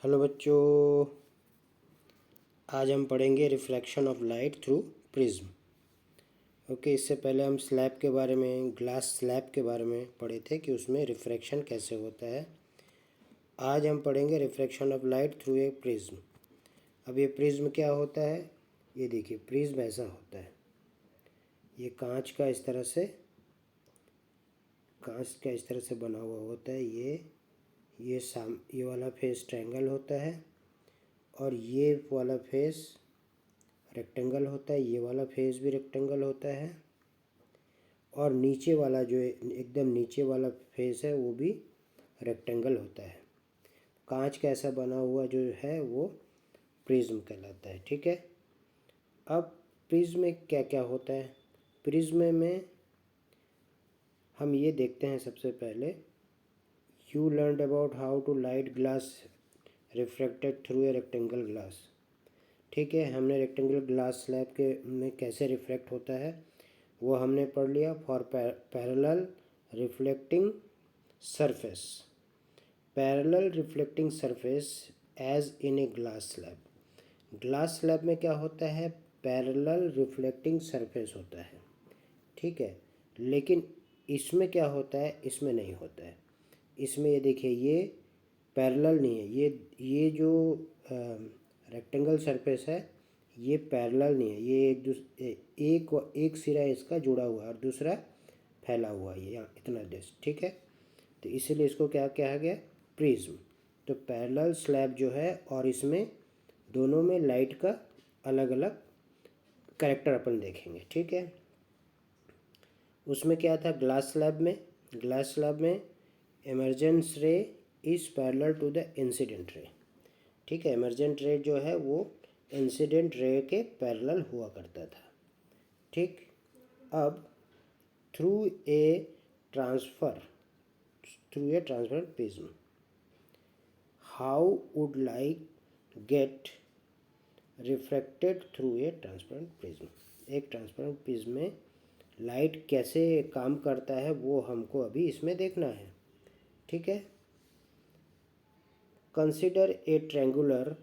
Hello बच्चों, आज हम पढ़ेंगे refraction of light through prism. Okay, इससे पहले हम स्लैब के बारे में, ग्लास स्लैब के बारे में पढ़े थे कि उसमें रिफ्रैक्शन कैसे होता है। आज हम पढ़ेंगे refraction of light through a prism. अब ये प्रिज्म क्या होता है, ये देखिए। प्रिज्म ऐसा होता है, ये कांच का इस तरह से बना हुआ होता है। ये वाला फेस ट्रायंगल होता है और ये वाला फेस रेक्टेंगल होता है। ये वाला फेस भी रेक्टेंगल होता है और नीचे वाला जो एकदम नीचे वाला फेस है वो भी रेक्टेंगल होता है। कांच का ऐसा बना हुआ जो है वो प्रिज्म कहलाता है। ठीक है। अब प्रिज्म में क्या क्या होता है। प्रिज्म में हम ये देखते हैं सबसे पहले, you learned about how to light glass refracted through a rectangle glass. ठीक है, हमने रेक्टेंगल ग्लास स्लैब के में कैसे रिफ्लेक्ट होता है वो हमने पढ़ लिया। For parallel reflecting surface, parallel reflecting surface as in a glass slab. Glass slab में क्या होता है, पैरेलल रिफ्लेक्टिंग सरफेस होता है। ठीक है, लेकिन इसमें क्या होता है, इसमें नहीं होता है। इसमें ये देखिए, ये पैरेलल नहीं है। ये जो रेक्टेंगल सरफेस है ये पैरेलल नहीं है। ये एक सिरा इसका जुड़ा हुआ है और दूसरा फैला हुआ है यहाँ इतना डिस्ट। ठीक है, तो इसीलिए इसको क्या कहा गया, प्रिज्म। तो पैरेलल स्लैब जो है और इसमें दोनों में लाइट का अलग अलग कैरेक्टर अपन देखेंगे। ठीक है, उसमें क्या था ग्लास स्लैब में emergence ray is parallel to the incident ray. ठीक है, इमर्जेंट रे जो है वो इंसिडेंट रे के पैरेलल हुआ करता था। ठीक, अब through a transfer prism, how would light get refracted through a transparent prism. एक ट्रांसपेरेंट प्रिज्म में लाइट कैसे काम करता है वो हमको अभी इसमें देखना है। ठीक है, consider a triangular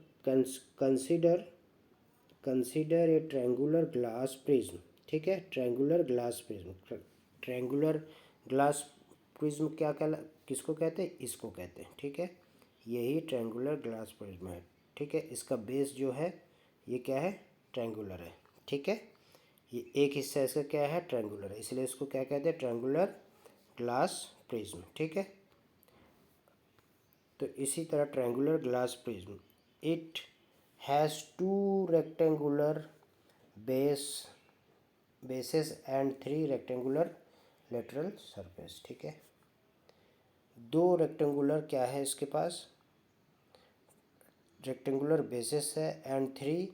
consider a triangular glass prism. ठीक है, triangular glass prism. Triangular glass prism किसको कहते हैं, इसको कहते हैं। ठीक है, यही ट्रायंगुलर ग्लास प्रिज्म है। ठीक है, इसका बेस जो है ये क्या है, ट्रायंगुलर है। ठीक है, ये एक हिस्सा इसका क्या है, ट्रायंगुलर है, इसलिए इसको क्या कहते हैं, ट्रायंगुलर ग्लास प्रिज्म। ठीक है, तो इसी तरह triangular glass prism, it has two rectangular bases and 3 rectangular lateral surface. ठीक है, 2 रेक्टेंगुलर क्या है इसके पास, रेक्टेंगुलर बेसिस है एंड 3।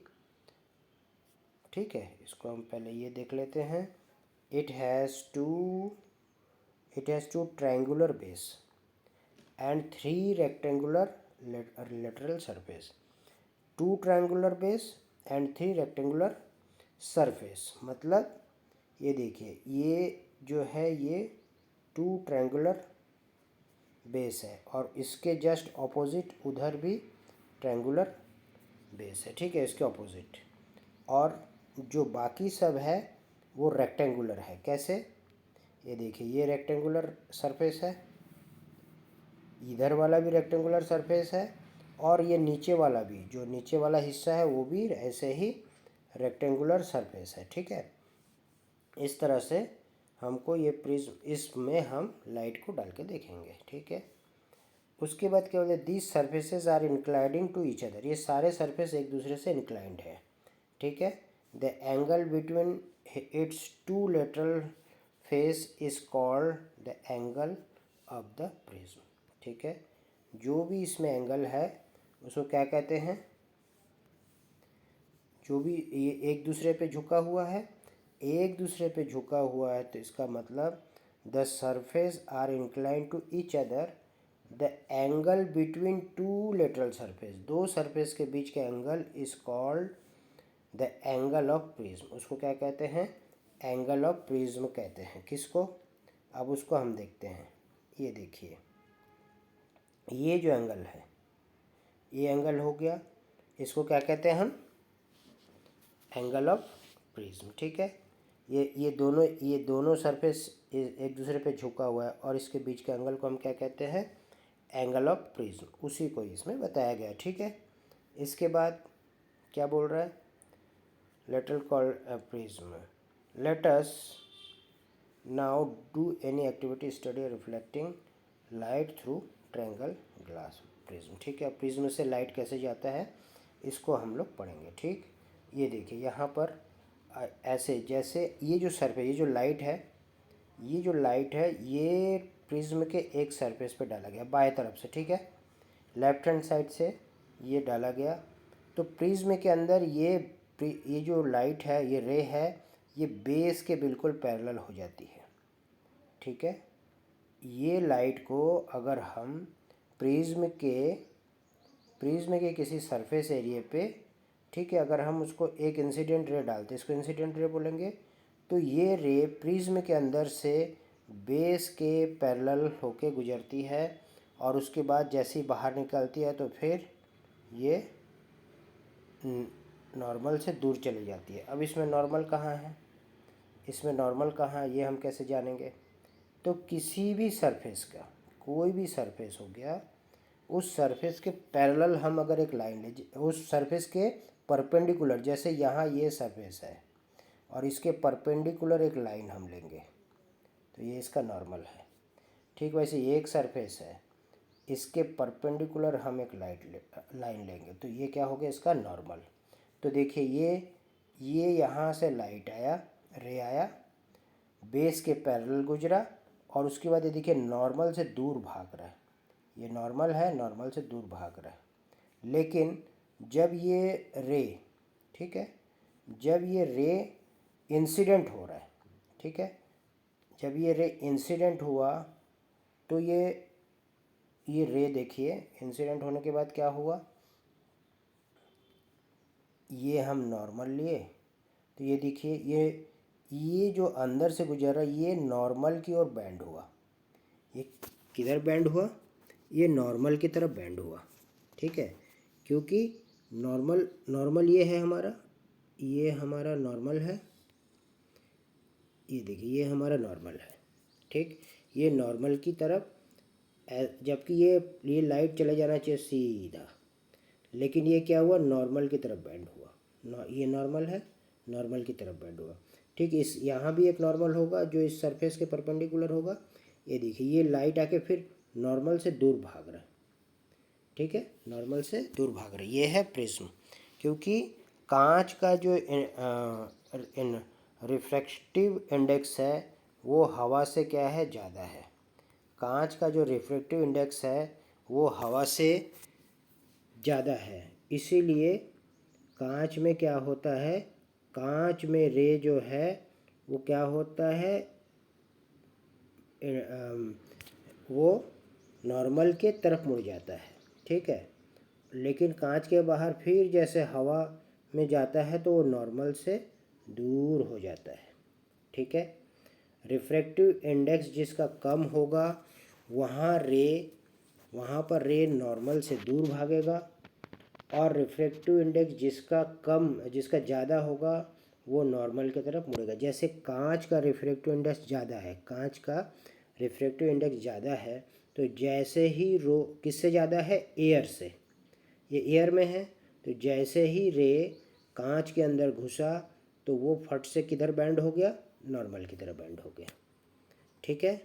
ठीक है, इसको हम पहले ये देख लेते हैं। It has two triangular base and 3 rectangular lateral surface. 2 triangular base and 3 rectangular surface, मतलब ये देखिए, ये जो है ये 2 ट्रायंगुलर बेस है और इसके जस्ट ऑपोजिट उधर भी ट्रायंगुलर बेस है। ठीक है, इसके ऑपोजिट। और जो बाकी सब है वो रेक्टेंगुलर है। कैसे, ये देखिए, ये रेक्टेंगुलर सरफेस है, इधर वाला भी रेक्टेंगुलर सरफेस है और ये नीचे वाला भी, जो नीचे वाला हिस्सा है वो भी ऐसे ही रेक्टेंगुलर सरफेस है। ठीक है, इस तरह से हमको ये प्रिज्म, इसमें हम लाइट को डाल के देखेंगे। ठीक है, उसके बाद क्या बोलते हैं, these surfaces are inclining to each other. ये सारे सरफेस एक दूसरे से इंक्लाइंड है। ठीक है, the angle between its 2 lateral face is called the angle of the prism. ठीक है, जो भी इसमें एंगल है उसको क्या कहते हैं, जो भी ये एक दूसरे पे झुका हुआ है, तो इसका मतलब the surface are inclined to each other, the angle between 2 lateral surface, 2 surface के बीच का angle is called the angle of prism. उसको क्या कहते हैं, एंगल ऑफ प्रिज्म कहते हैं। किसको, अब उसको हम देखते हैं। ये देखिए, ये जो एंगल है ये एंगल हो गया, इसको क्या कहते हैं हम, एंगल ऑफ प्रिज्म। ठीक है, ये दोनों सरफेस एक दूसरे पे झुका हुआ है और इसके बीच के एंगल को हम क्या कहते हैं, एंगल ऑफ प्रिज्म। उसी को इसमें बताया गया। ठीक है, इसके बाद क्या बोल रहा है, later called a prism, let us now do any activity study reflecting light through triangle glass prism. ठीक है, प्रिज्म से लाइट कैसे जाता है इसको हम लोग पढ़ेंगे। ठीक, ये देखिए यहाँ पर ऐसे जैसे ये जो सरफेस, ये जो लाइट है, ये प्रिज्म के एक सरफेस पे डाला गया बाएं तरफ से। ठीक है, लेफ्ट हैंड साइड से ये डाला गया, तो प्रिज्म के अंदर ये जो लाइट है, ये रे है, ये बेस के बिल्कुल पैरेलल हो जाती है। ठीक है, ये लाइट को अगर हम प्रिज्म के किसी सरफेस एरिया पे, ठीक है, अगर हम उसको एक इंसिडेंट रे डालते, इसको इंसिडेंट रे बोलेंगे, तो ये रे प्रिज्म के अंदर से बेस के पैरेलल होके गुजरती है और उसके बाद जैसे ही बाहर निकलती है तो फिर ये नॉर्मल से दूर चली जाती है। अब इसमें नॉर्मल कहाँ है, ये हम कैसे जानेंगे, तो किसी भी सरफेस का, कोई भी सरफेस हो गया, उस सरफेस के पैरेलल हम अगर एक लाइन ले, उस सरफेस के परपेंडिकुलर, जैसे यहाँ ये सरफेस है और इसके परपेंडिकुलर एक लाइन हम लेंगे तो ये इसका नॉर्मल है। ठीक, वैसे ये एक सरफेस है, इसके परपेंडिकुलर हम एक लाइन लेंगे तो ये क्या हो गया, इसका नॉर्मल। तो देखिए ये यहाँ से लाइट आया, रे आया, बेस के पैरेलल गुजरा और उसके बाद ये देखिए नॉर्मल से दूर भाग रहा है, ये नॉर्मल है, नॉर्मल से दूर भाग रहा है। लेकिन जब ये रे, ठीक है, जब ये रे इंसिडेंट हो रहा है, ठीक है, जब ये रे इंसिडेंट हुआ तो ये रे देखिए इंसिडेंट होने के बाद क्या हुआ, ये हम नॉर्मल लिए तो ये देखिए ये जो अंदर से गुजर रहा है ये नॉर्मल की ओर बैंड हुआ। ये किधर बैंड हुआ, ये नॉर्मल की तरफ बैंड हुआ। ठीक है, क्योंकि नॉर्मल ये है हमारा, ये हमारा नॉर्मल है, ये देखिए ये हमारा नॉर्मल है। ठीक, ये नॉर्मल की तरफ, जबकि ये लाइट चले जाना चाहिए सीधा, लेकिन ये क्या हुआ, नॉर्मल की तरफ बैंड हुआ। ये नॉर्मल है, नॉर्मल की तरफ बैंड हुआ। ठीक, इस यहाँ भी एक नॉर्मल होगा जो इस सरफेस के परपेंडिकुलर होगा। ये देखिए ये लाइट आके फिर नॉर्मल से दूर भाग रहा है। ठीक है, नॉर्मल से दूर भाग रहा है, ये है प्रिज्म। क्योंकि कांच का जो रिफ्रैक्टिव इंडेक्स है वो हवा से क्या है, ज़्यादा है। कांच का जो रिफ्रैक्टिव इंडेक्स है वो हवा से ज़्यादा है, इसीलिए कांच में क्या होता है, कांच में रे जो है वो क्या होता है, वो नॉर्मल के तरफ मुड़ जाता है। ठीक है, लेकिन कांच के बाहर फिर जैसे हवा में जाता है तो वो नॉर्मल से दूर हो जाता है। ठीक है, रिफ्रैक्टिव इंडेक्स जिसका कम होगा वहाँ पर रे नॉर्मल से दूर भागेगा, और रिफ्रैक्टिव इंडेक्स जिसका ज़्यादा होगा वो नॉर्मल की तरफ मुड़ेगा। जैसे कांच का रिफ्रैक्टिव इंडेक्स ज़्यादा है, कांच का रिफ्रैक्टिव इंडेक्स ज़्यादा है, तो जैसे ही किससे ज़्यादा है, एयर से, ये एयर में है, तो जैसे ही रे कांच के अंदर घुसा तो वो फट से किधर बैंड हो गया, नॉर्मल की तरफ बैंड हो गया। ठीक है,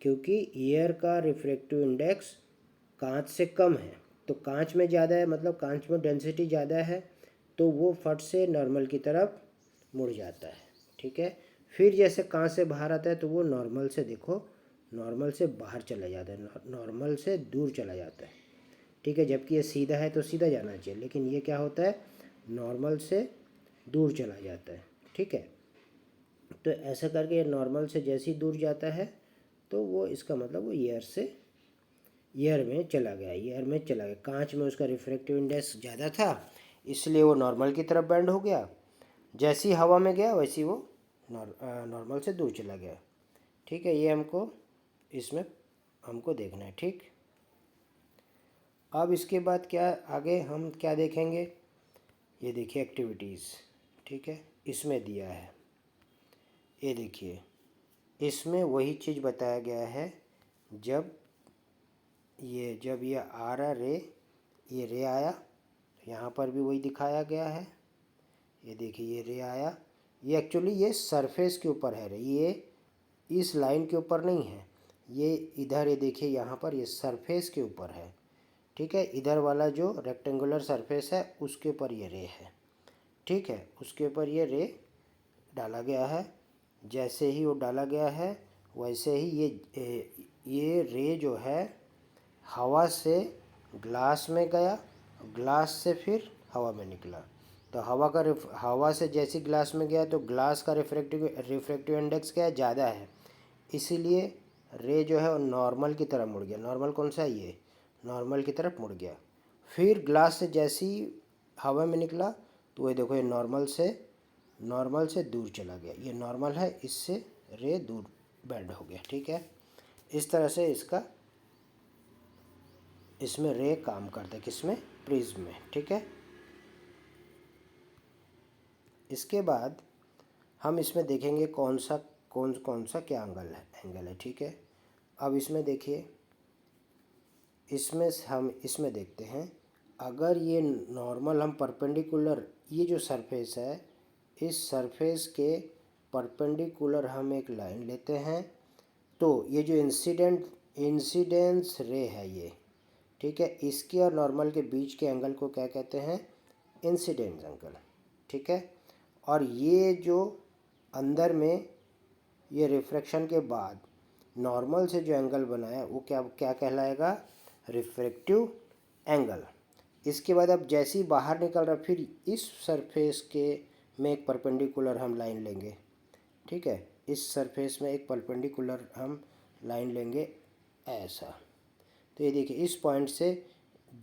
क्योंकि एयर का रिफ्रैक्टिव इंडेक्स कांच से कम है, तो कांच में ज़्यादा है, मतलब कांच में डेंसिटी ज़्यादा है, तो वो फट से नॉर्मल की तरफ मुड़ जाता है। ठीक है, फिर जैसे कांच से बाहर आता है तो वो नॉर्मल से, देखो नॉर्मल से बाहर चला जाता है, नॉर्मल से दूर चला जाता है। ठीक है, जबकि ये सीधा है तो सीधा जाना चाहिए, लेकिन ये क्या होता है, नॉर्मल से दूर चला जाता है। ठीक है, तो ऐसा करके ये नॉर्मल से जैसे ही दूर जाता है तो वो इसका मतलब वो एयर में चला गया। कांच में उसका रिफ्रैक्टिव इंडेक्स ज़्यादा था इसलिए वो नॉर्मल की तरफ बैंड हो गया, जैसी हवा में गया वैसी वो नॉर्मल से दूर चला गया। ठीक है, ये इसमें हमको देखना है। ठीक, अब इसके बाद क्या आगे हम क्या देखेंगे, ये देखिए एक्टिविटीज़, ठीक है, इसमें दिया है, ये देखिए इसमें वही चीज़ बताया गया है। जब ये आ रहा रे, ये रे आया, यहाँ पर भी वही दिखाया गया है। ये देखिए ये रे आया, ये एक्चुअली ये सरफेस के ऊपर है रे, ये इस लाइन के ऊपर नहीं है, ये इधर, ये देखिए यहाँ पर ये सरफेस के ऊपर है, ठीक है। इधर वाला जो रेक्टेंगुलर सरफेस है उसके ऊपर ये रे है, ठीक है, उसके ऊपर ये रे डाला गया है। जैसे ही वो डाला गया है वैसे ही ये रे जो है हवा से ग्लास में गया, ग्लास से फिर हवा में निकला। तो हवा से जैसे ग्लास में गया तो ग्लास का रिफ्रैक्टिव इंडेक्स क्या है, ज़्यादा है, इसीलिए रे जो है वो नॉर्मल की तरफ मुड़ गया। नॉर्मल कौन सा है, ये नॉर्मल की तरफ मुड़ गया। फिर ग्लास से जैसे ही हवा में निकला तो ये देखो ये नॉर्मल से दूर चला गया, ये नॉर्मल है, इससे रे दूर बेंड हो गया, ठीक है। इस तरह से इसमें रे काम करता है, किसमें, प्रिज्म में, ठीक है। इसके बाद हम इसमें देखेंगे कौन सा क्या एंगल है, ठीक है। अब इसमें देखिए, इसमें देखते हैं, अगर ये नॉर्मल हम परपेंडिकुलर, ये जो सरफेस है इस सरफेस के परपेंडिकुलर हम एक लाइन लेते हैं, तो ये जो इंसिडेंस रे है ये, ठीक है, इसके और नॉर्मल के बीच के एंगल को क्या कहते हैं, इंसिडेंस एंगल, ठीक है। और ये जो अंदर में ये रिफ्रैक्शन के बाद नॉर्मल से जो एंगल बना है वो क्या कहलाएगा, रिफ्रैक्टिव एंगल। इसके बाद अब जैसे ही बाहर निकल रहा फिर इस सरफेस के में एक परपेंडिकुलर हम लाइन लेंगे, ठीक है, इस सरफेस में एक परपेंडिकुलर हम लाइन लेंगे ऐसा। तो ये देखिए इस पॉइंट से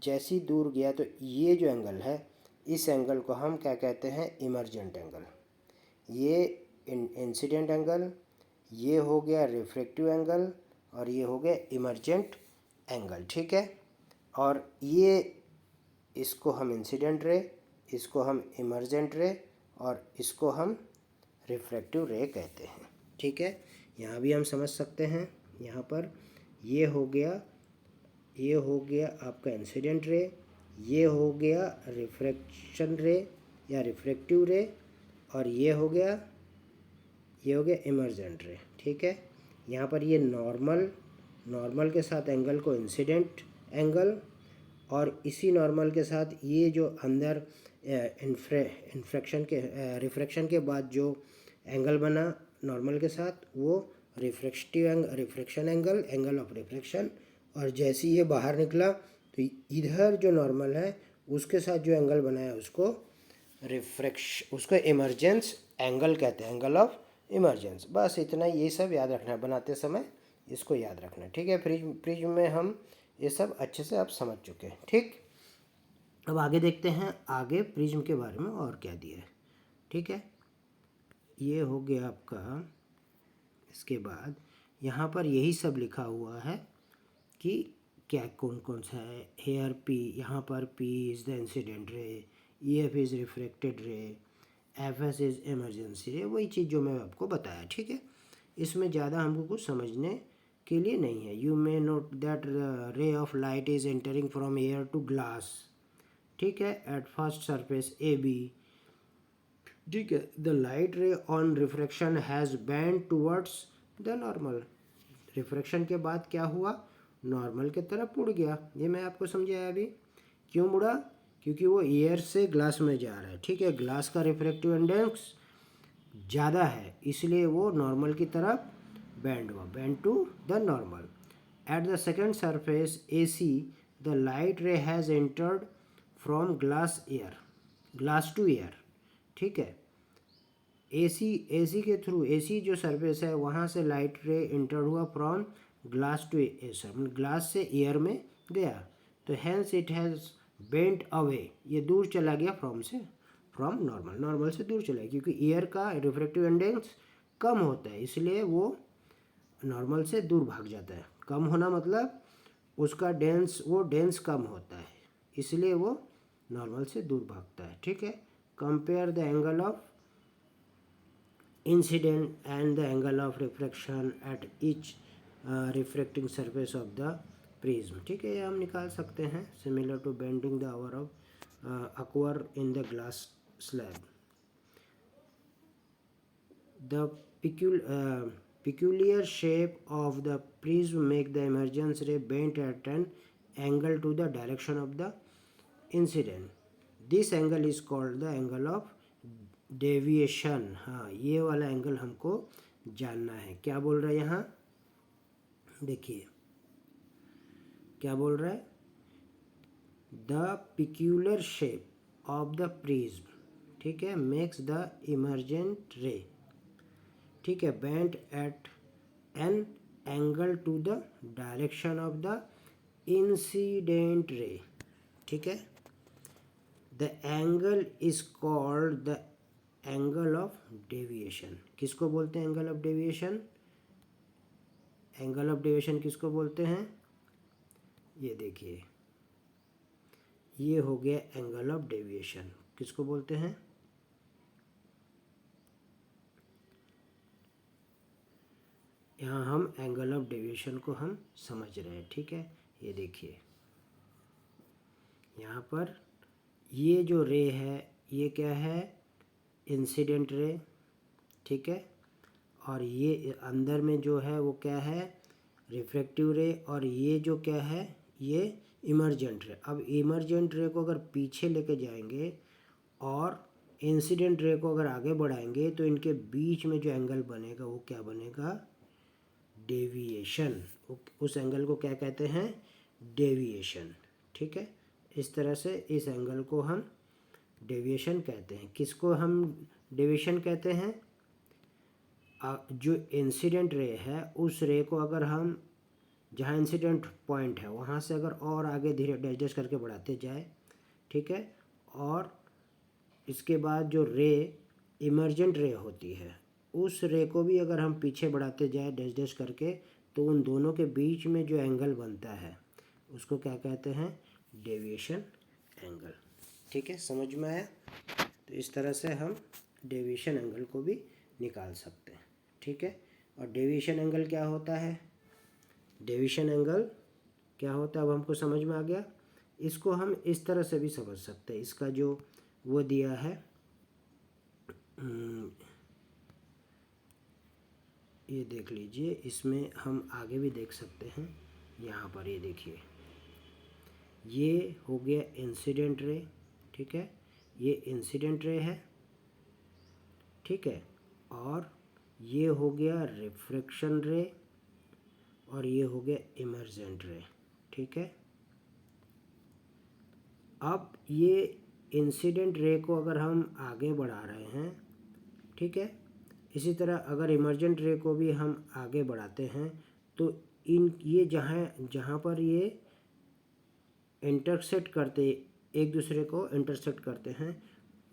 जैसी दूर गया तो ये जो एंगल है इस एंगल को हम क्या कहते हैं, इमर्जेंट एंगल। ये इंसिडेंट एंगल, ये हो गया रिफ्रैक्टिव एंगल और ये हो गया इमर्जेंट एंगल, ठीक है। और ये इसको हम इंसिडेंट रे, इसको हम इमर्जेंट रे और इसको हम रिफ्रैक्टिव रे कहते हैं, ठीक है। यहाँ भी हम समझ सकते हैं, यहाँ पर ये हो गया आपका इंसिडेंट रे, ये हो गया रिफ्रैक्शन रे या रिफ्रैक्टिव रे, और ये हो गया इमर्जेंट रे, ठीक है। यहाँ पर ये नॉर्मल के साथ एंगल को इंसिडेंट एंगल, और इसी नॉर्मल के साथ ये जो अंदर रिफ्रैक्शन के बाद जो एंगल बना नॉर्मल के साथ वो रिफ्रैक्शन एंगल ऑफ रिफ्रैक्शन। और जैसे ये बाहर निकला तो इधर जो नॉर्मल है उसके साथ जो एंगल बनाया उसको इमर्जेंस एंगल कहते हैं, एंगल ऑफ इमर्जेंस। बस इतना, ये सब याद रखना है, बनाते समय इसको याद रखना है, ठीक है। प्रिज्म में हम ये सब अच्छे से आप समझ चुके हैं, ठीक। अब आगे देखते हैं, आगे प्रिज्म के बारे में और क्या दिया है, ठीक है। ये हो गया आपका, इसके बाद यहाँ पर यही सब लिखा हुआ है कि क्या कौन सा है। हेयर पी, यहाँ पर पी इज़ द इंसिडेंट रे, ई एफ इज़ रिफ्रैक्टेड रे, एफ एस इज़ इमरजेंसी रे, वही चीज़ जो मैं आपको बताया, ठीक है। इसमें ज़्यादा हमको कुछ समझने के लिए नहीं है। You may note that ray of light is entering from air to glass, ठीक है, at first surface A B, ठीक है। The light ray on refraction has bend towards the normal, refraction के बाद क्या हुआ, नॉर्मल की तरफ मुड़ गया। ये मैं आपको समझाया अभी। क्यों मुड़ा, क्योंकि वो एयर से ग्लास में जा रहा है, ठीक है, ग्लास का रिफ्रैक्टिव इंडेक्स ज़्यादा है इसलिए वो नॉर्मल की तरफ बेंड हुआ, bend to the normal. At the second surface A C the light ray has entered from glass to air, ठीक है। एसी के थ्रू, एसी जो सरफेस है वहाँ से लाइट रे एंटर हुआ from glass to air, glass से air में गया, तो hence it has bent away, ये दूर चला गया फ्रॉम नॉर्मल से दूर चला गया, क्योंकि एयर का रिफ्रैक्टिव इंडेक्स कम होता है इसलिए वो नॉर्मल से दूर भाग जाता है। कम होना मतलब उसका डेंस कम होता है, इसलिए वो नॉर्मल से दूर भागता है। ठीक है, compare the angle of incident and the angle of refraction at each refracting surface of the prism. ठीक है, ये हम निकाल सकते हैं। Similar to bending the hour of occur in the glass slab. The peculiar shape of the prism make the emergence ray bent at an angle to the direction of the incident. This angle is called the angle of deviation। हाँ, ये वाला angle हमको जानना है। क्या बोल रहा है यहाँ, देखिए क्या बोल रहा है, the peculiar shape of the prism, ठीक है, makes the emergent ray, ठीक है, bent at an angle to the direction of the incident ray। ठीक है, the angle is called the angle of deviation। किसको बोलते हैं angle of deviation? Angle of deviation किसको बोलते हैं? ये देखिए, ये हो गया एंगल ऑफ डेविएशन। किसको बोलते हैं? यहाँ हम एंगल ऑफ डेविएशन को हम समझ रहे हैं। ठीक है, ये देखिए यहाँ पर ये जो रे है ये क्या है, इंसिडेंट रे। ठीक है, और ये अंदर में जो है वो क्या है, रिफ्रैक्टिव रे। और ये जो क्या है, ये इमर्जेंट रे। अब इमर्जेंट रे को अगर पीछे लेके जाएंगे और इंसिडेंट रे को अगर आगे बढ़ाएंगे तो इनके बीच में जो एंगल बनेगा वो क्या बनेगा, डेविएशन। उस एंगल को क्या कहते हैं, डेविएशन। ठीक है, इस तरह से इस एंगल को हम डेविएशन कहते हैं। किसको हम डेविएशन कहते हैं? जो इंसिडेंट रे है उस रे को अगर हम जहाँ इंसिडेंट पॉइंट है वहाँ से अगर और आगे धीरे एडजस्ट करके बढ़ाते जाए, ठीक है, और इसके बाद जो रे इमर्जेंट रे होती है उस रे को भी अगर हम पीछे बढ़ाते जाए डैश डैश करके, तो उन दोनों के बीच में जो एंगल बनता है उसको क्या कहते हैं, डेविएशन एंगल। ठीक है, समझ में आया? तो इस तरह से हम डेविएशन एंगल को भी निकाल सकते हैं। ठीक है, और डेविएशन एंगल क्या होता है, डेविएशन एंगल क्या होता है अब हमको समझ में आ गया। इसको हम इस तरह से भी समझ सकते हैं। इसका जो वो दिया है, ये देख लीजिए, इसमें हम आगे भी देख सकते हैं। यहाँ पर ये देखिए, ये हो गया इंसिडेंट रे। ठीक है, ये इंसिडेंट रे है। ठीक है, और ये हो गया रिफ्रैक्शन रे और ये हो गया इमर्जेंट रे। ठीक है, अब ये इंसिडेंट रे को अगर हम आगे बढ़ा रहे हैं, ठीक है, इसी तरह अगर इमर्जेंट रे को भी हम आगे बढ़ाते हैं तो इन ये जहाँ पर ये इंटरसेक्ट करते, एक दूसरे को इंटरसेक्ट करते हैं,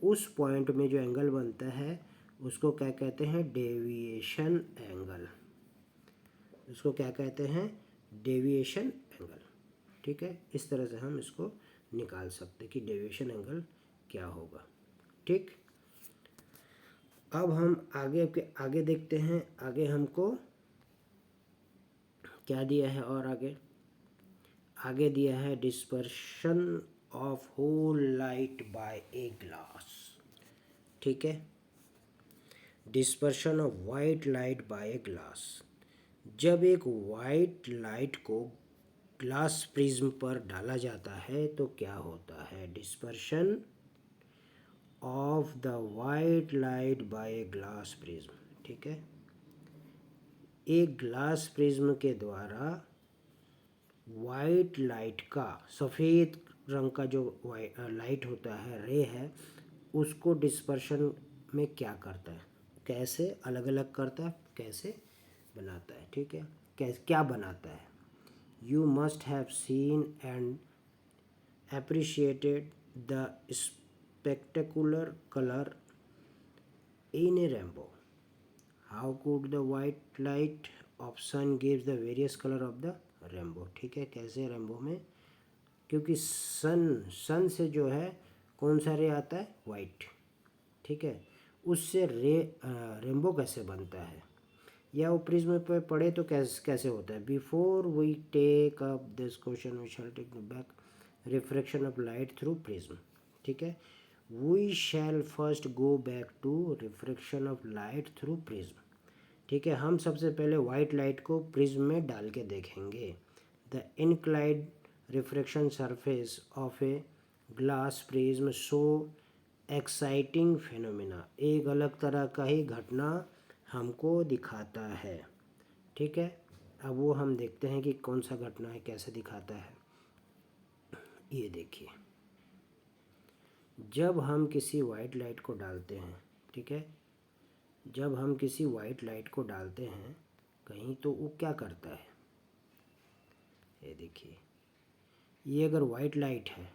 उस पॉइंट में जो एंगल बनता है उसको क्या कहते हैं, डेविएशन एंगल। उसको क्या कहते हैं, डेविएशन एंगल। ठीक है, इस तरह से हम इसको निकाल सकते कि डेविएशन एंगल क्या होगा। ठीक, अब हम आगे देखते हैं। आगे हमको क्या दिया है, और आगे दिया है dispersion of whole light by a glass. ठीक है, dispersion of white light by a glass. जब एक वाइट लाइट को ग्लास प्रिज्म पर डाला जाता है तो क्या होता है, dispersion of the white light by a glass prism. ठीक है, एक ग्लास प्रिज्म के द्वारा वाइट लाइट का, सफ़ेद रंग का जो लाइट होता है, रे है, उसको डिस्पर्शन में क्या करता है, कैसे अलग अलग करता है, कैसे बनाता है। ठीक है, क्या बनाता है, you must have seen and appreciated the spectacular color in a rainbow. How could the white light of sun gives the various color of the rainbow। ठीक है, कैसे रेनबो में क्योंकि सन से जो है कौन सा रे आता है, वाइट। ठीक है, उससे रेनबो कैसे बनता है या वो प्रिज्म पे पड़े तो कैसे होता है। Before we take up this question we shall take back refraction of light through prism. ठीक है, we shall first go back to refraction of light through prism. ठीक है, हम सबसे पहले वाइट लाइट को प्रिज्म में डाल के देखेंगे। The inclined refraction surface of a glass prism show exciting phenomena, एक अलग तरह का ही घटना हमको दिखाता है। ठीक है, अब वो हम देखते हैं कि कौन सा घटना है, कैसे दिखाता है। ये देखिए, जब हम किसी वाइट लाइट को डालते हैं, ठीक है, जब हम किसी वाइट लाइट को डालते हैं कहीं तो वो क्या करता है, ये देखिए, ये अगर वाइट लाइट है,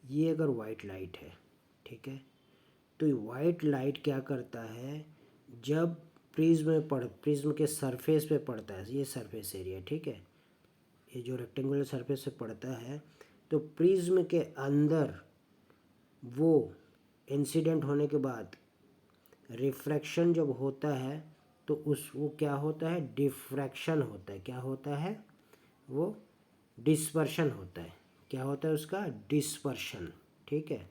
ये अगर वाइट लाइट है, ठीक है, तो वाइट लाइट क्या करता है, जब प्रिज्म के सरफेस पे पड़ता है, ये सरफेस एरिया, ठीक है, ये जो रेक्टेंगुलर सरफेस पे पड़ता है, तो प्रिज्म के अंदर वो इंसिडेंट होने के बाद रिफ्रैक्शन जब होता है तो वो क्या होता है, डिफ्रैक्शन होता है। क्या होता है, वो डिस्पर्शन होता है। क्या होता है उसका, डिस्पर्शन। ठीक है,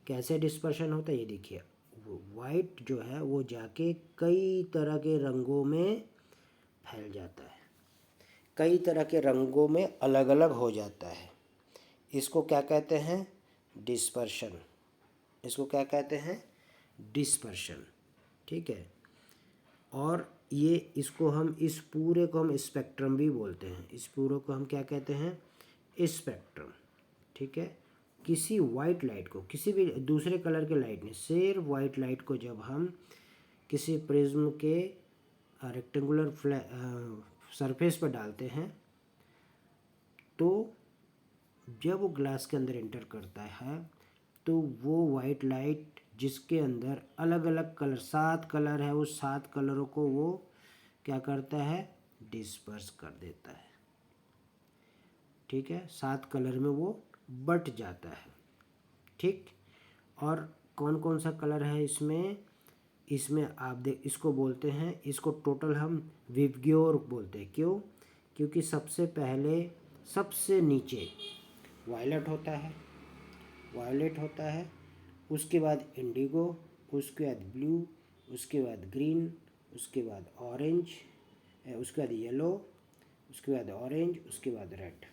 कैसे डिस्पर्शन होता है, ये देखिए, वाइट जो है वो जाके कई तरह के रंगों में फैल जाता है, कई तरह के रंगों में अलग अलग हो जाता है। इसको क्या कहते हैं, डिस्पर्शन। इसको क्या कहते हैं, डिस्पर्शन। ठीक है, और ये इसको हम, इस पूरे को हम स्पेक्ट्रम भी बोलते हैं। इस पूरे को हम क्या कहते हैं, स्पेक्ट्रम। ठीक है, किसी वाइट लाइट को, किसी भी दूसरे कलर के लाइट में, सिर्फ वाइट लाइट को जब हम किसी प्रिज्म के रेक्टेंगुलर सरफेस पर डालते हैं तो जब वो ग्लास के अंदर एंटर करता है तो वो वाइट लाइट जिसके अंदर अलग अलग कलर, 7 कलर है, उस 7 कलरों को वो क्या करता है, डिस्पर्स कर देता है। ठीक है, 7 कलर में वो बट जाता है। ठीक, और कौन कौन सा कलर है इसमें, इसमें आप देख, इसको बोलते हैं, इसको टोटल हम विबग्योर बोलते हैं। क्यों, क्योंकि सबसे पहले सबसे नीचे वायलेट होता है, वायलेट होता है, उसके बाद इंडिगो, उसके बाद ब्लू, उसके बाद ग्रीन, उसके बाद ऑरेंज, उसके बाद येलो, उसके बाद ऑरेंज, उसके बाद रेड।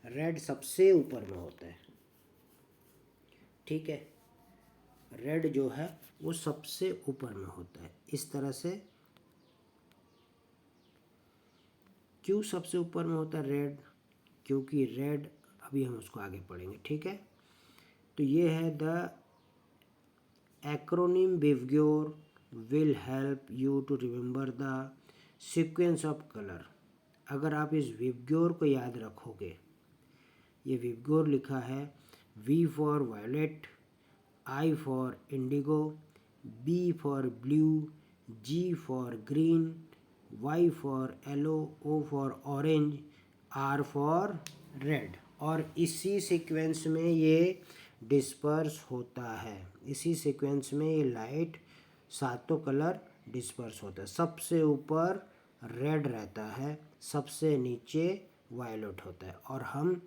रेड सबसे ऊपर में होता है। ठीक है, रेड जो है वो सबसे ऊपर में होता है। इस तरह से, क्यों सबसे ऊपर में होता है रेड, क्योंकि रेड, अभी हम उसको आगे पढ़ेंगे। ठीक है, तो ये है the acronym VIBGYOR will help you to remember the sequence of colour. अगर आप इस विबग्योर को याद रखोगे, ये विबग्योर लिखा है, V for violet, I for indigo, B for blue, G for green, Y for yellow, O for orange, R for red. और इसी सीक्वेंस में ये डिस्पर्स होता है, इसी सीक्वेंस में ये लाइट 7 कलर डिस्पर्स होता है। सबसे ऊपर रेड रहता है, सबसे नीचे वायलेट होता है। और हम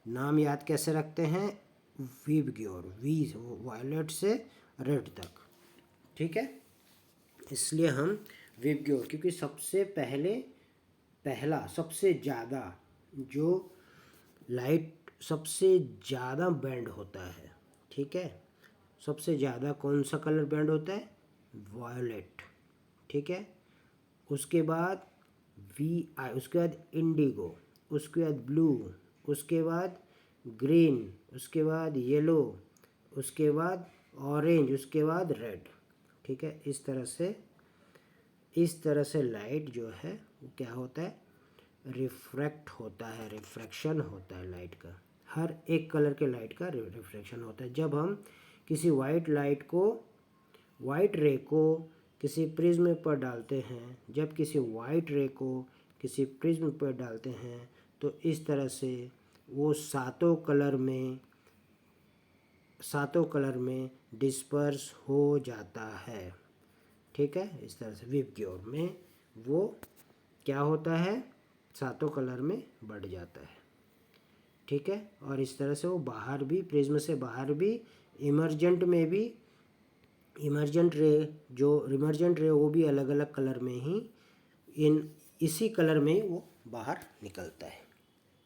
नाम याद कैसे रखते हैं, विबग्योर, वी वायलेट से रेड तक। ठीक है, इसलिए हम विबग्योर, क्योंकि सबसे पहला सबसे ज़्यादा जो लाइट सबसे ज़्यादा बैंड होता है। ठीक है, सबसे ज़्यादा कौन सा कलर बैंड होता है, वायलेट। ठीक है, उसके बाद उसके बाद इंडिगो, उसके बाद ब्लू, उसके बाद ग्रीन, उसके बाद येलो, उसके बाद ऑरेंज, उसके बाद रेड। ठीक है, इस तरह से लाइट जो है वो क्या होता है, रिफ्रैक्ट होता है, रिफ्रैक्शन होता है लाइट का। हर एक कलर के लाइट का रिफ्रैक्शन होता है। जब हम किसी वाइट रे को किसी प्रिज्म पर डालते हैं, जब किसी वाइट रे को किसी प्रिज्म पर डालते हैं तो इस तरह से वो सातों कलर में डिस्पर्स हो जाता है। ठीक है, इस तरह से विबग्योर में वो क्या होता है, सातों कलर में बढ़ जाता है। ठीक है, और इस तरह से वो बाहर भी, प्रिज्म से बाहर भी, इमर्जेंट में भी, इमर्जेंट रे वो भी अलग अलग कलर में ही इसी कलर में वो बाहर निकलता है।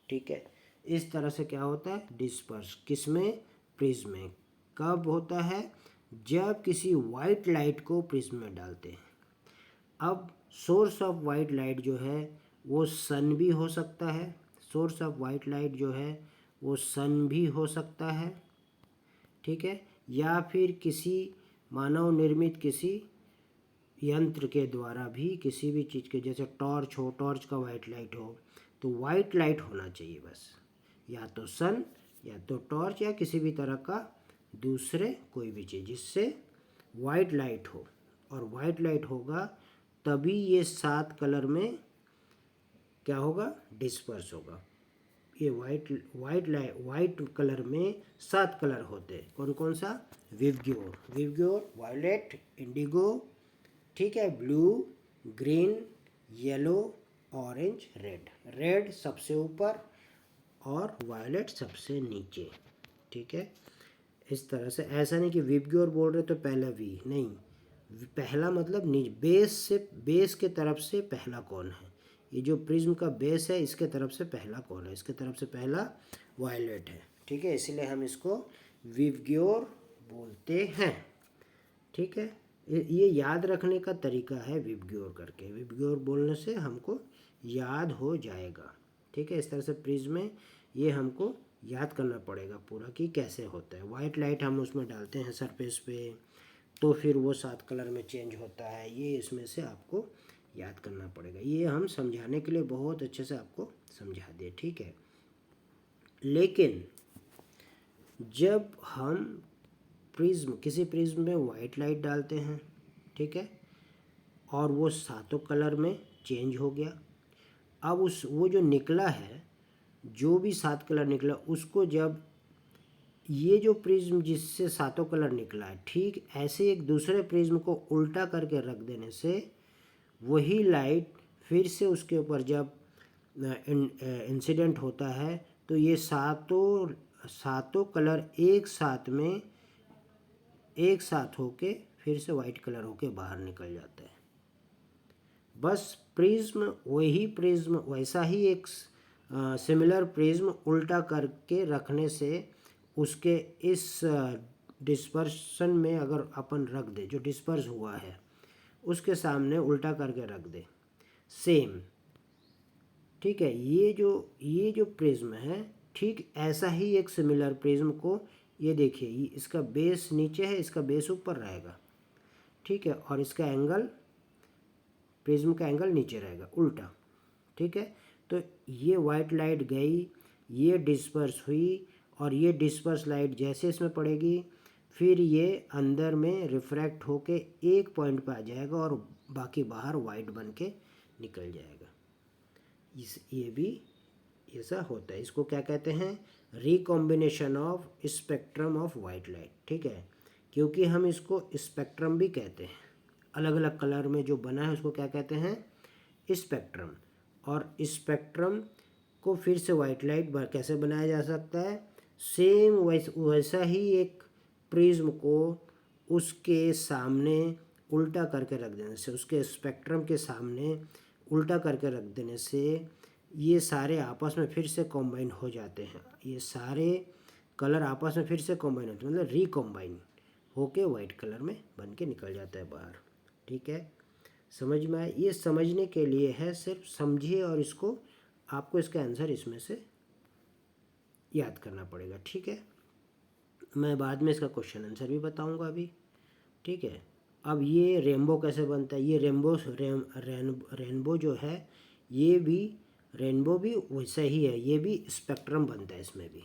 ठीक है, इस तरह से क्या होता है, डिस्पर्स किसमें, प्रिज्म में। कब होता है, जब किसी वाइट लाइट को प्रिज्म में डालते हैं। अब सोर्स ऑफ वाइट लाइट जो है वो सन भी हो सकता है, सोर्स ऑफ वाइट लाइट जो है वो सन भी हो सकता है। ठीक है, या फिर किसी मानव निर्मित किसी यंत्र के द्वारा भी, किसी भी चीज़ के, जैसे टॉर्च हो, टॉर्च का वाइट लाइट हो, तो वाइट लाइट होना चाहिए बस, या तो सन या तो टॉर्च या किसी भी तरह का दूसरे कोई भी चीज़ जिससे वाइट लाइट हो। और वाइट लाइट होगा तभी ये 7 कलर में क्या होगा, डिस्पर्स होगा। ये वाइट कलर में 7 कलर होते हैं। कौन कौन सा, विबग्योर, वायलेट, इंडिगो, ठीक है, blue, green, yellow, orange, red सबसे ऊपर और वायलेट सबसे नीचे। ठीक है, इस तरह से, ऐसा नहीं कि विबग्योर बोल रहे तो पहला वी नहीं, पहला मतलब बेस के तरफ से पहला कौन है, ये जो प्रिज्म का बेस है इसके तरफ से पहला कौन है, इसके तरफ से पहला वायलेट है। ठीक है, इसलिए हम इसको विबग्योर बोलते हैं। ठीक है, ये याद रखने का तरीका है विबग्योर करके, विबग्योर बोलने से हमको याद हो जाएगा। ठीक है, इस तरह से प्रिज्म में ये हमको याद करना पड़ेगा पूरा कि कैसे होता है। वाइट लाइट हम उसमें डालते हैं सरफेस पे, तो फिर वो 7 कलर में चेंज होता है, ये इसमें से आपको याद करना पड़ेगा। ये हम समझाने के लिए बहुत अच्छे से आपको समझा दिए। ठीक है, लेकिन जब हम किसी प्रिज्म में वाइट लाइट डालते हैं, ठीक है, और वो सातों कलर में चेंज हो गया, अब वो जो निकला है, जो भी 7 कलर निकला, उसको जब ये जो प्रिज्म जिससे सातों कलर निकला है, ठीक ऐसे एक दूसरे प्रिज्म को उल्टा करके रख देने से वही लाइट फिर से उसके ऊपर जब इंसिडेंट होता है तो ये सातों कलर एक साथ होके फिर से वाइट कलर होके बाहर निकल जाता है। बस वही प्रिज्म वैसा ही एक सिमिलर प्रिज्म उल्टा करके रखने से उसके इस डिस्पर्शन में अगर अपन रख दे, जो डिस्पर्स हुआ है उसके सामने उल्टा करके रख दे सेम। ठीक है, ये जो प्रिज्म है, ठीक ऐसा ही एक सिमिलर प्रिज्म को, ये देखिए, ये इसका बेस नीचे है, इसका बेस ऊपर रहेगा। ठीक है, और इसका एंगल, प्रिज्म का एंगल नीचे रहेगा उल्टा। ठीक है, तो ये वाइट लाइट गई, ये डिस्पर्स हुई, और ये डिस्पर्स लाइट जैसे इसमें पड़ेगी फिर ये अंदर में रिफ्रैक्ट होके एक पॉइंट पे आ जाएगा और बाकी बाहर वाइट बन के निकल जाएगा। ये भी ऐसा होता है। इसको क्या कहते हैं, recombination of spectrum of white light. ठीक है, क्योंकि हम इसको स्पेक्ट्रम भी कहते हैं, अलग अलग कलर में जो बना है उसको क्या कहते हैं, स्पेक्ट्रम। और स्पेक्ट्रम को फिर से वाइट लाइट कैसे बनाया जा सकता है, सेम वैसा ही एक प्रिज्म को उसके सामने उल्टा करके रख देने से, उसके स्पेक्ट्रम के सामने उल्टा करके रख देने से ये सारे आपस में फिर से कॉम्बाइन हो जाते हैं। ये सारे कलर आपस में फिर से कॉम्बाइन होते हैं, मतलब रिकॉम्बाइन होके वाइट कलर में बन के निकल जाता है बाहर। ठीक है, समझ में आए, ये समझने के लिए है, सिर्फ समझिए और इसको आपको इसका आंसर इसमें से याद करना पड़ेगा। ठीक है, मैं बाद में इसका क्वेश्चन आंसर भी बताऊंगा अभी। ठीक है, अब ये रेनबो कैसे बनता है, ये रेनबो जो है, ये भी रेनबो भी वैसा ही है, ये भी स्पेक्ट्रम बनता है इसमें भी।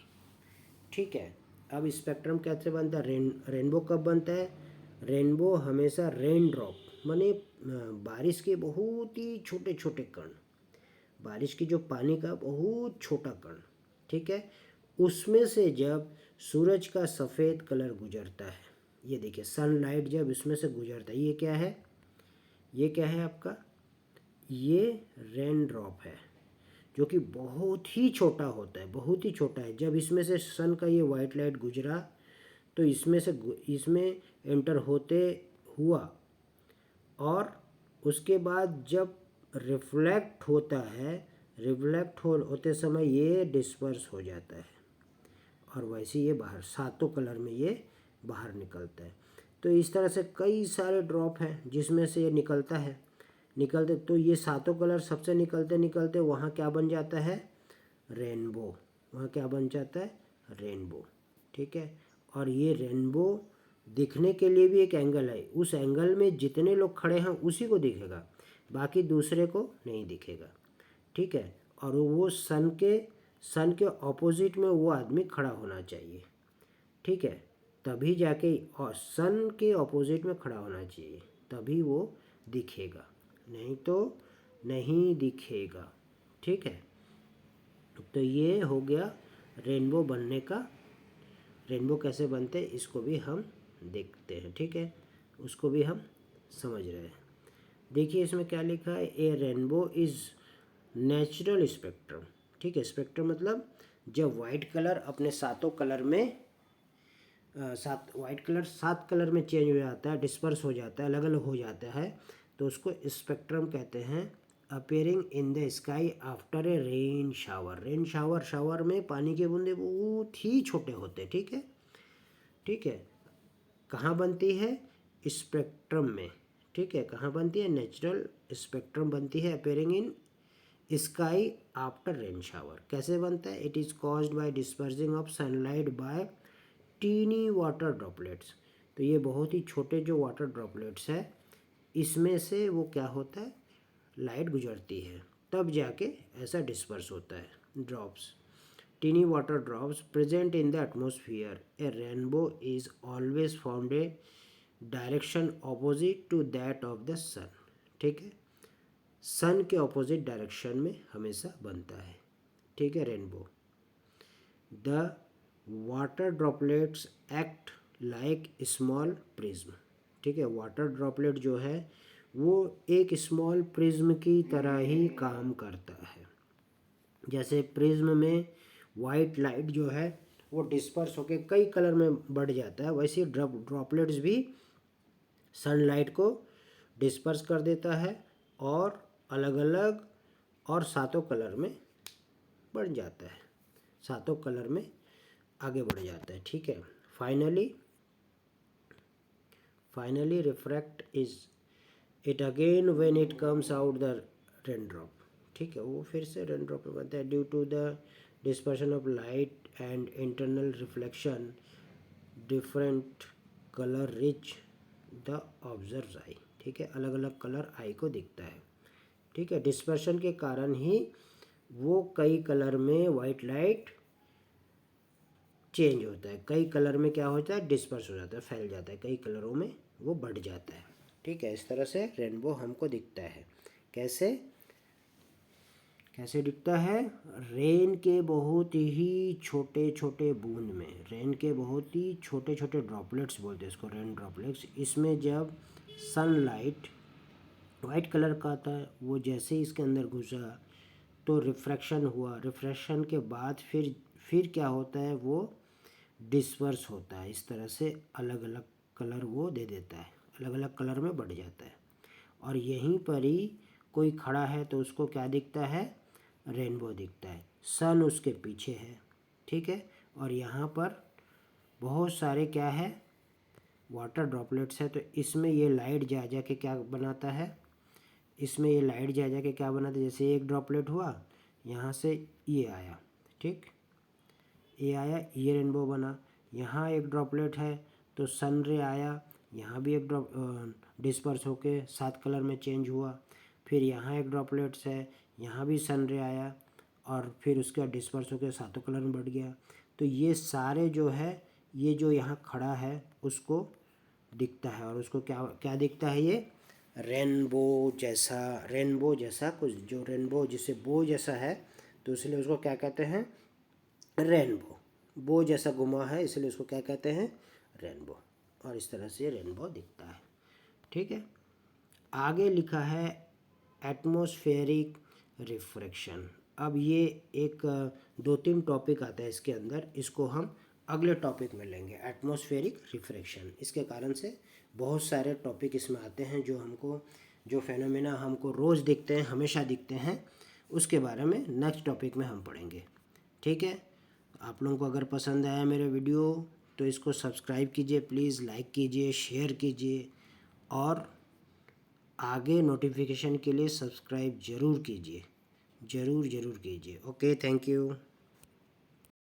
ठीक है, अब स्पेक्ट्रम कैसे बनता है, रेनबो कब बनता है, रेनबो हमेशा रेन ड्रॉप माने बारिश के बहुत ही छोटे छोटे कण, बारिश की जो पानी का बहुत छोटा कण, ठीक है, उसमें से जब सूरज का सफ़ेद कलर गुजरता है, ये देखिए सनलाइट जब इसमें से गुजरता है, ये क्या है, ये क्या है आपका, ये रेन ड्रॉप है, जो कि बहुत ही छोटा होता है, बहुत ही छोटा है। जब इसमें से सन का ये वाइट लाइट गुजरा तो इसमें एंटर होते हुआ और उसके बाद जब रिफ्लेक्ट होता है, होते समय ये डिस्पर्स हो जाता है और वैसे ये बाहर सातों कलर में ये बाहर निकलता है। तो इस तरह से कई सारे ड्रॉप हैं जिसमें से ये निकलता है, तो ये सातों कलर सबसे निकलते वहाँ क्या बन जाता है, रेनबो। वहाँ क्या बन जाता है, रेनबो, ठीक है। और ये रेनबो दिखने के लिए भी एक एंगल है, उस एंगल में जितने लोग खड़े हैं उसी को दिखेगा, बाकी दूसरे को नहीं दिखेगा, ठीक है। और वो सन के ऑपोजिट में वो आदमी खड़ा होना चाहिए, ठीक है, तभी जाके, और सन के ऑपोजिट में खड़ा होना चाहिए तभी वो दिखेगा, नहीं तो नहीं दिखेगा, ठीक है। तो ये हो गया रेनबो बनने का। रेनबो कैसे बनते हैं इसको भी हम देखते हैं, ठीक है, उसको भी हम समझ रहे हैं। देखिए इसमें क्या लिखा है, ए रेनबो इज़ नेचुरल स्पेक्ट्रम, ठीक है। स्पेक्ट्रम मतलब जब वाइट कलर अपने सातों कलर में वाइट कलर 7 कलर में चेंज हो जाता है, डिस्पर्स हो जाता है, अलग अलग हो जाता है, तो उसको स्पेक्ट्रम कहते हैं। Appearing in the sky after a rain shower. Shower में पानी के बूंदे बहुत ही छोटे होते हैं, ठीक है, ठीक है। कहाँ बनती है, स्पेक्ट्रम में, ठीक है, कहाँ बनती है, नेचुरल स्पेक्ट्रम बनती है appearing in sky after rain shower. कैसे बनता है, it is caused by dispersing of sunlight by tiny water droplets. तो ये बहुत ही छोटे जो वाटर ड्रॉपलेट्स है, इसमें से वो क्या होता है, लाइट गुजरती है, तब जाके ऐसा डिस्पर्स होता है drops, tiny water drops present in the atmosphere. A rainbow is always found a direction opposite to that of the sun, ठीक है, सन के ऑपोजिट डायरेक्शन में हमेशा बनता है, ठीक है, rainbow. The water droplets act like small prism, ठीक है, वाटर ड्रॉपलेट जो है वो एक स्मॉल प्रिज्म की तरह ही काम करता है। जैसे प्रिज्म में वाइट लाइट जो है वो डिस्पर्स होकर कई कलर में बढ़ जाता है, वैसे ड्रॉपलेट्स भी सनलाइट को डिस्पर्स कर देता है और अलग अलग और सातों कलर में बढ़ जाता है, सातों कलर में आगे बढ़ जाता है, ठीक है। Finally refract is it again when it comes out the rain drop, ठीक है, वो फिर से रेन ड्रॉप में बनता है। Due to the dispersion of light and internal reflection different colour reach the observe eye, ठीक है, अलग अलग कलर आई को दिखता है, ठीक है। डिस्पर्शन के कारण ही वो कई कलर में वाइट लाइट चेंज होता है, कई कलर में क्या होता है, डिस्पर्स हो जाता है, फैल जाता है, कई कलरों में वो बढ़ जाता है, ठीक है। इस तरह से रेनबो हमको दिखता है। कैसे कैसे दिखता है, रेन के बहुत ही छोटे छोटे बूंद में, रेन के बहुत ही छोटे छोटे ड्रॉपलेट्स बोलते हैं इसको, रेन ड्रॉपलेट्स, इसमें जब सनलाइट वाइट कलर का आता है, वो जैसे ही इसके अंदर घुसा तो रिफ्रैक्शन हुआ, रिफ्रैक्शन के बाद फिर क्या होता है, वो डिस्पर्स होता है, इस तरह से अलग अलग कलर वो दे देता है, अलग अलग कलर में बढ़ जाता है। और यहीं पर ही कोई खड़ा है तो उसको क्या दिखता है, रेनबो दिखता है, सन उसके पीछे है, ठीक है। और यहाँ पर बहुत सारे क्या है, वाटर ड्रॉपलेट्स है, तो इसमें ये लाइट जा के क्या बनाता है, इसमें ये लाइट जा के क्या बनाता है, जैसे एक ड्रॉपलेट हुआ यहाँ से ये आया, ठीक, ये आया, ये रेनबो बना। यहाँ एक ड्रॉपलेट है तो सन रे आया, यहाँ भी एक ड्रॉप डिस्पर्स होके 7 कलर में चेंज हुआ। फिर यहाँ एक ड्रॉपलेट्स है, यहाँ भी सन रे आया और फिर उसके बाद डिस्पर्स होकर सातों कलर में बढ़ गया। तो ये सारे जो है, ये जो यहाँ खड़ा है उसको दिखता है, और उसको क्या क्या दिखता है, ये रेनबो जैसा कुछ, जो रेनबो जिसे बो जैसा है तो इसलिए उसको क्या कहते हैं, रेनबो। बो जैसा घुमा है इसलिए उसको क्या कहते हैं, रेनबो। और इस तरह से रेनबो दिखता है। ठीक है, आगे लिखा है एटमॉस्फेरिक रिफ्रैक्शन। अब ये एक 2-3 टॉपिक आता है इसके अंदर, इसको हम अगले टॉपिक में लेंगे, एटमॉस्फेरिक रिफ्रैक्शन। इसके कारण से बहुत सारे टॉपिक इसमें आते हैं जो फेनोमेना हमको रोज़ दिखते हैं, हमेशा दिखते हैं, उसके बारे में नेक्स्ट टॉपिक में हम पढ़ेंगे। ठीक है, आप लोगों को अगर पसंद आया मेरे वीडियो तो इसको सब्सक्राइब कीजिए प्लीज़, लाइक कीजिए, शेयर कीजिए, और आगे नोटिफिकेशन के लिए सब्सक्राइब ज़रूर कीजिए, ज़रूर कीजिए। Okay, thank you.